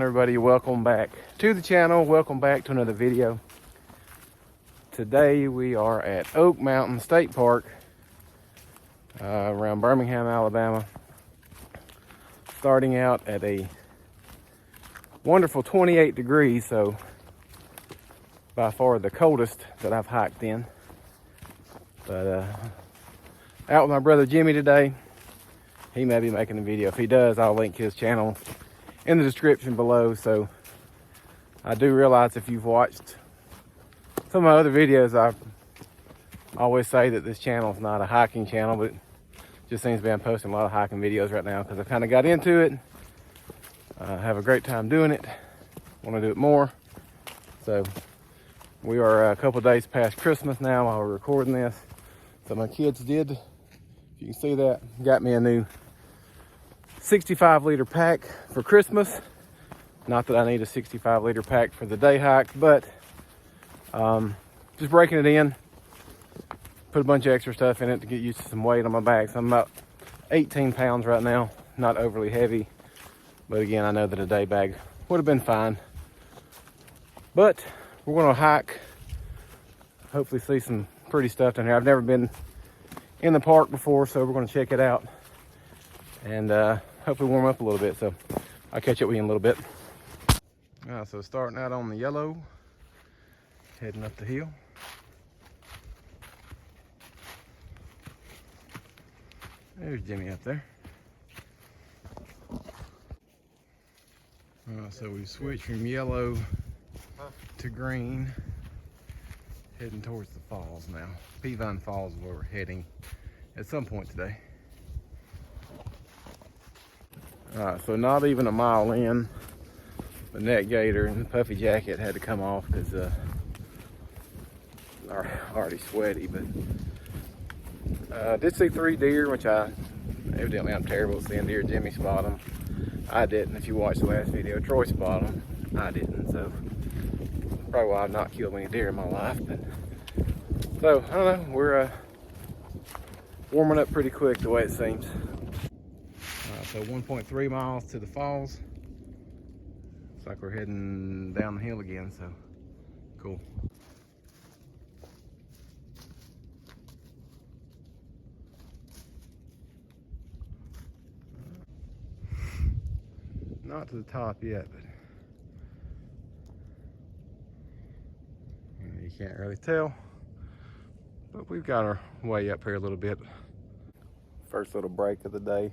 everybody? Welcome back to the channel. Welcome back to another video. Today we are at Oak Mountain State Park around Birmingham, Alabama. Starting out at a wonderful 28 degrees, so by far the coldest that I've hiked in. But out with my brother Jimmy today. He may be making a video. If he does, I'll link his channel in the description below. So I do realize if you've watched some of my other videos, I always say that this channel is not a hiking channel, but it just seems to be I'm posting a lot of hiking videos right now because I kind of got into it. I have a great time doing it. Want to do it more. So we are a couple days past Christmas now while we're recording this. So my kids did, if you can see that, got me a new 65-liter pack for Christmas. Not that I need a 65-liter pack for the day hike, but just breaking it in. Put a bunch of extra stuff in it to get used to some weight on my back. So I'm about 18 pounds right now, not overly heavy. But again, I know that a day bag would have been fine. But we're gonna hike, hopefully see some pretty stuff down here. I've never been in the park before, so we're gonna check it out. And hopefully warm up a little bit, so I'll catch up with you in a little bit. All right, so starting out on the yellow, heading up the hill. There's Jimmy up there. All right, so we switched from yellow to green, heading towards the falls now. Peavine Falls is where we're heading at some point today. Alright, so not even a mile in, the neck gaiter and the puffy jacket had to come off because already sweaty. But did see 3 deer, which evidently I'm terrible at seeing deer. Jimmy spotted them. I didn't. If you watched the last video, Troy spotted them. I didn't, so probably why I've not killed any deer in my life. But so I don't know, we're warming up pretty quick the way it seems. So 1.3 miles to the falls. Looks like we're heading down the hill again, so cool. Not to the top yet, but you can't really tell. But we've got our way up here a little bit. First little break of the day.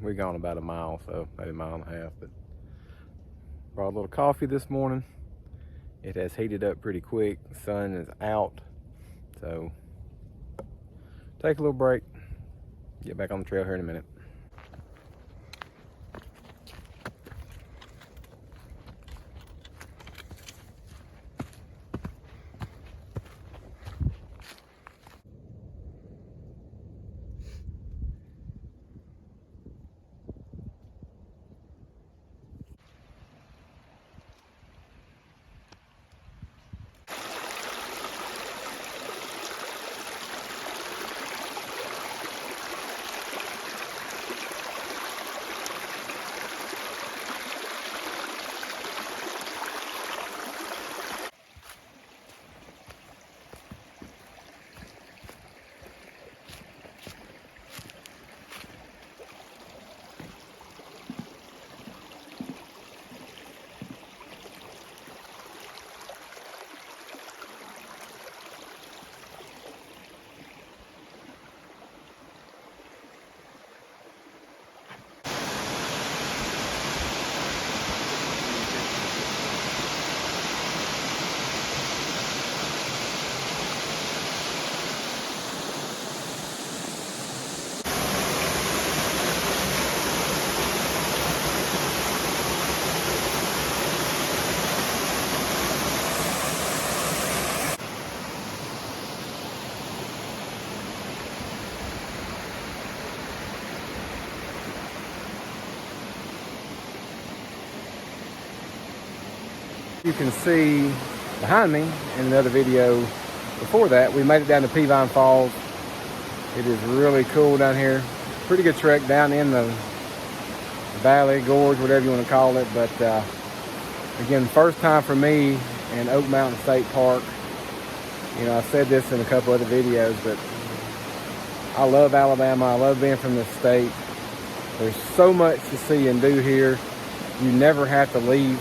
We've gone about a mile, so maybe a mile and a half, but brought a little coffee this morning. It has heated up pretty quick. The sun is out, so take a little break, get back on the trail here in a minute. You can see behind me in another video before that, we made it down to Peavine Falls. It is really cool down here. Pretty good trek down in the valley, gorge, whatever you want to call it. But again, first time for me in Oak Mountain State Park. You know, I said this in a couple other videos, but I love Alabama. I love being from this state. There's so much to see and do here. You never have to leave.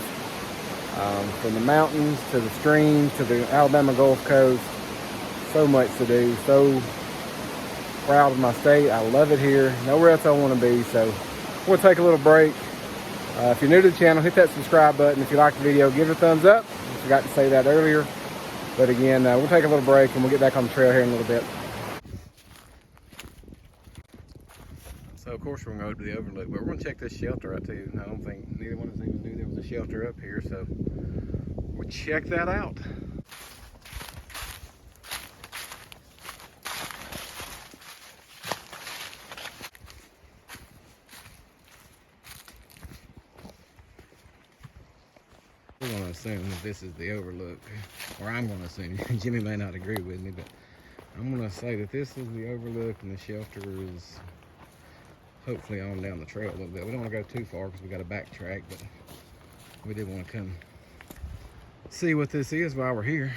From the mountains to the stream to the Alabama Gulf Coast, so much to do. So proud of my state. I love it here. Nowhere else I want to be. So we'll take a little break. If you're new to the channel, hit that subscribe button. If you like the video, give it a thumbs up. I forgot to say that earlier. But again, we'll take a little break and we'll get back on the trail here in a little bit. So of course we're gonna go to the overlook, but we're gonna check this shelter out too. I don't think neither one of us even knew there was a shelter up here, so we'll check that out. We're gonna assume that this is the overlook, or I'm gonna assume. Jimmy may not agree with me, but I'm gonna say that this is the overlook and the shelter is hopefully on down the trail a little bit. We don't want to go too far because we got to backtrack, but we did want to come see what this is while we're here.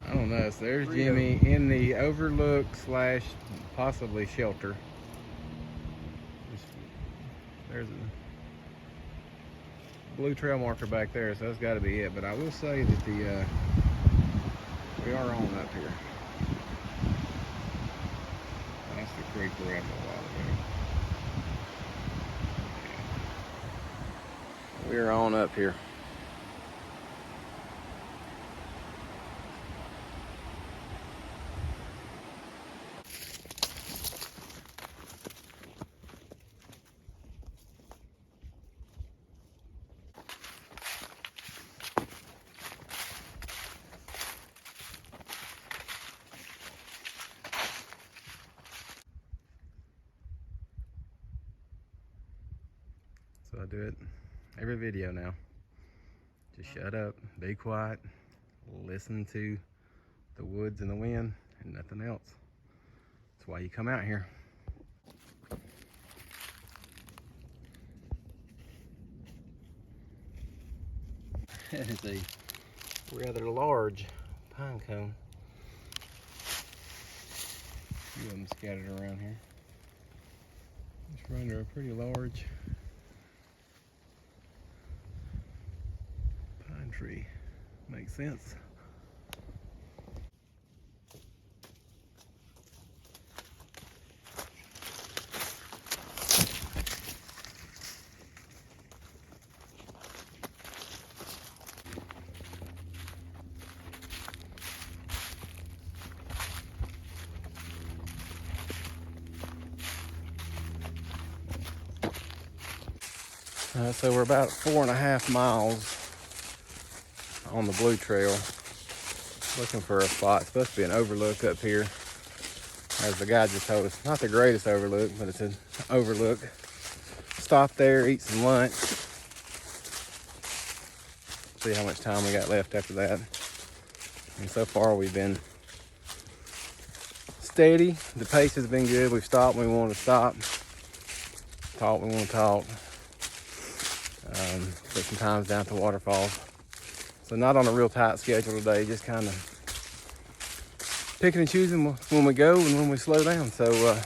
I don't know. So there's Jimmy in the overlook slash possibly shelter. There's a blue trail marker back there, so that's got to be it. But I will say that we are on up here. That's the creek we're at a while ago. We're on up here. So I do it every video now. Just shut up, be quiet, listen to the woods and the wind and nothing else. That's why you come out here. That is a rather large pine cone. A few of them scattered around here. Just run under a pretty large pine tree. Makes sense. So we're about 4.5 miles on the blue trail, looking for a spot. It's supposed to be an overlook up here, as the guy just told us. Not the greatest overlook, but it's an overlook. Stop there, eat some lunch, see how much time we got left after that. And so far we've been steady. The pace has been good. We've stopped when we want to stop, talk when we want to talk. Put some times down at the waterfalls. So not on a real tight schedule today, just kind of picking and choosing when we go and when we slow down. So,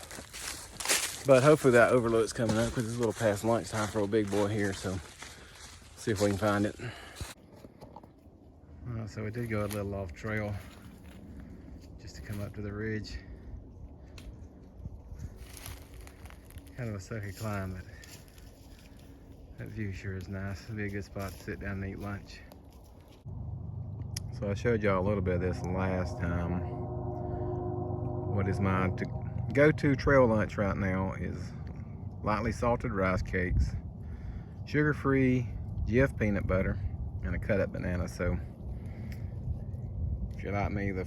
but hopefully that overlook's coming up because it's a little past lunchtime for a big boy here. So see if we can find it. So we did go a little off trail just to come up to the ridge. Kind of a sucky climb, but that view sure is nice. It'll be a good spot to sit down and eat lunch. So I showed y'all a little bit of this last time. What is my go-to trail lunch right now is lightly salted rice cakes, sugar-free Jif peanut butter, and a cut-up banana. So if you're like me, the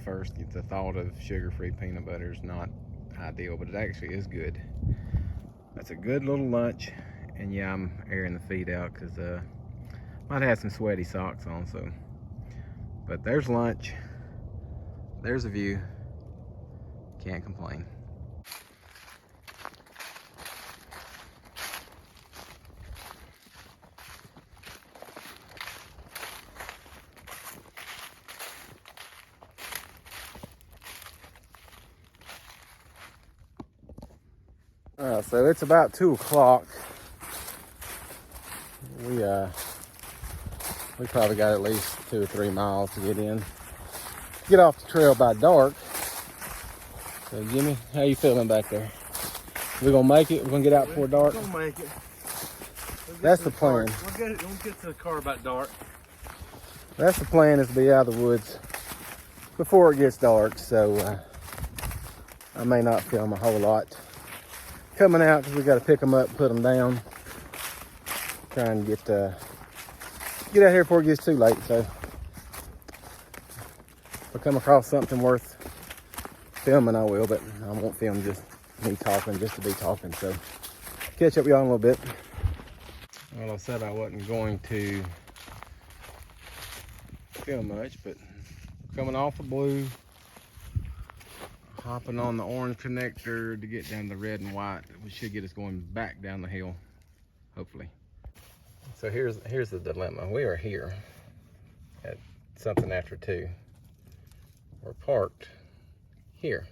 thought of sugar-free peanut butter is not ideal, but it actually is good. That's a good little lunch. And yeah, I'm airing the feet out because might have some sweaty socks on. So, but there's lunch. There's a view. Can't complain. So it's about 2 o'clock. We probably got at least 2 or 3 miles to get off the trail by dark. So Jimmy, how you feeling back there? We gonna make it? We're gonna get out before dark? We're gonna make it. That's the plan. We'll get to the car about dark. That's the plan, is to be out of the woods before it gets dark. So I may not film a whole lot coming out because we got to pick them up, put them down. Trying to get out here before it gets too late. So if I come across something worth filming, I will, but I won't film just me talking just to be talking. So catch up with y'all in a little bit. Well, I said I wasn't going to film much, but coming off the blue, hopping on the orange connector to get down the red and white, we should get us going back down the hill, hopefully. So here's the dilemma. We are here at something after 2. We're parked here.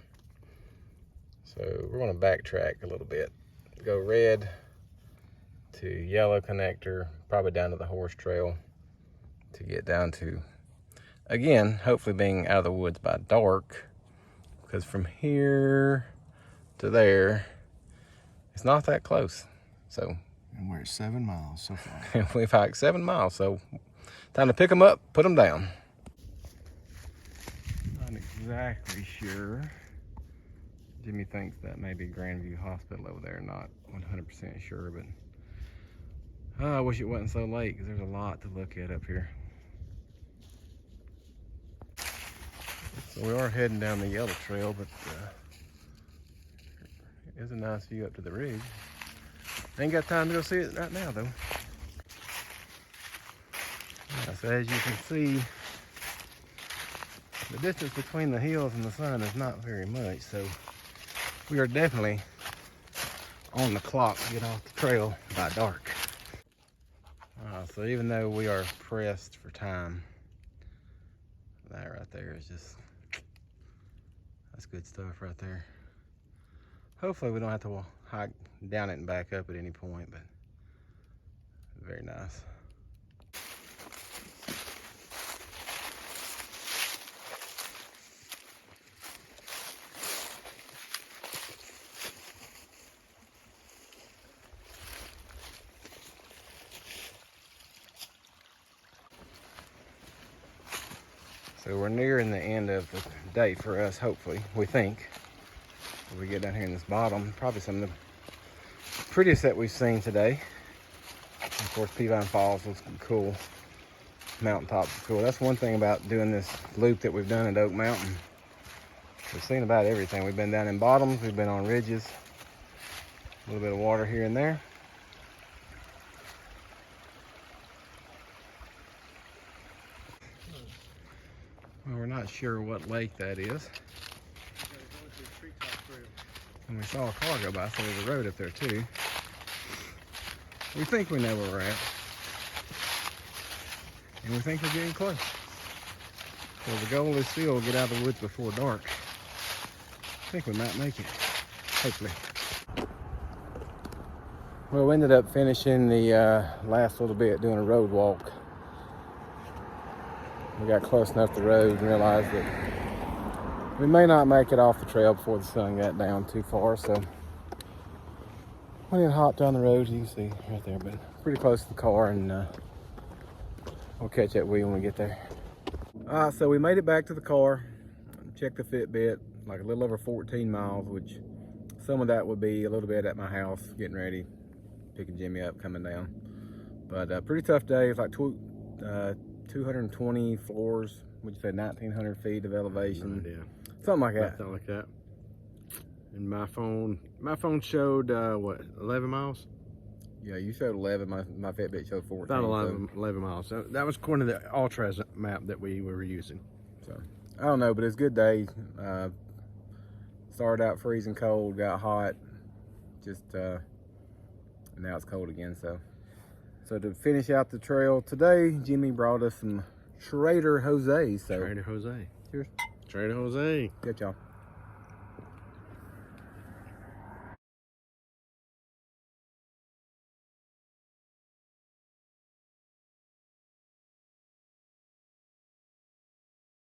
So we're gonna backtrack a little bit. Go red to yellow connector, probably down to the horse trail to get down to, again, hopefully being out of the woods by dark, because from here to there, it's not that close. So, and we're at 7 miles so far. We've hiked 7 miles, so time to pick them up, put them down. Not exactly sure. Jimmy thinks that may be Grandview Hospital over there. Not 100% sure, but I wish it wasn't so late because there's a lot to look at up here. So we are heading down the yellow trail, but it is a nice view up to the ridge. Ain't got time to go see it right now though. So as you can see, the distance between the hills and the sun is not very much, so we are definitely on the clock to get off the trail by dark. So even though we are pressed for time, that right there is just, that's good stuff right there. Hopefully we don't have to hike down it and back up at any point, but very nice. So we're nearing the end of the day for us, hopefully, we think. As we get down here in this bottom, probably some of the prettiest that we've seen today. Of course, Peavine Falls looks cool. Mountaintops are cool. That's one thing about doing this loop that we've done at Oak Mountain. We've seen about everything. We've been down in bottoms, we've been on ridges, a little bit of water here and there. Well, we're not sure what lake that is. And we saw a car go by, so there's a road up there too. We think we know where we're at. And we think we're getting close. So the goal is still to get out of the woods before dark. I think we might make it, hopefully. Well, we ended up finishing the last little bit doing a road walk. We got close enough to the road and realized that we may not make it off the trail before the sun got down too far, so we didn't hop down the road, you can see right there, but pretty close to the car, and we'll catch up with you when we get there. So we made it back to the car, checked the Fitbit, like a little over 14 miles, which some of that would be a little bit at my house, getting ready, picking Jimmy up, coming down. But pretty tough day. It's like 220 floors, would you say 1,900 feet of elevation? No idea. Something like that. Something like that. And my phone showed what, 11 miles? Yeah, you showed 11. My Fitbit showed 14. About 11 miles. So that was according to the Ultras map that we were using. So I don't know, but it's a good day. Started out freezing cold, got hot, just and now it's cold again. So to finish out the trail today, Jimmy brought us some Trader Jose. So Trader Jose. Cheers. Trader Jose. Good y'all.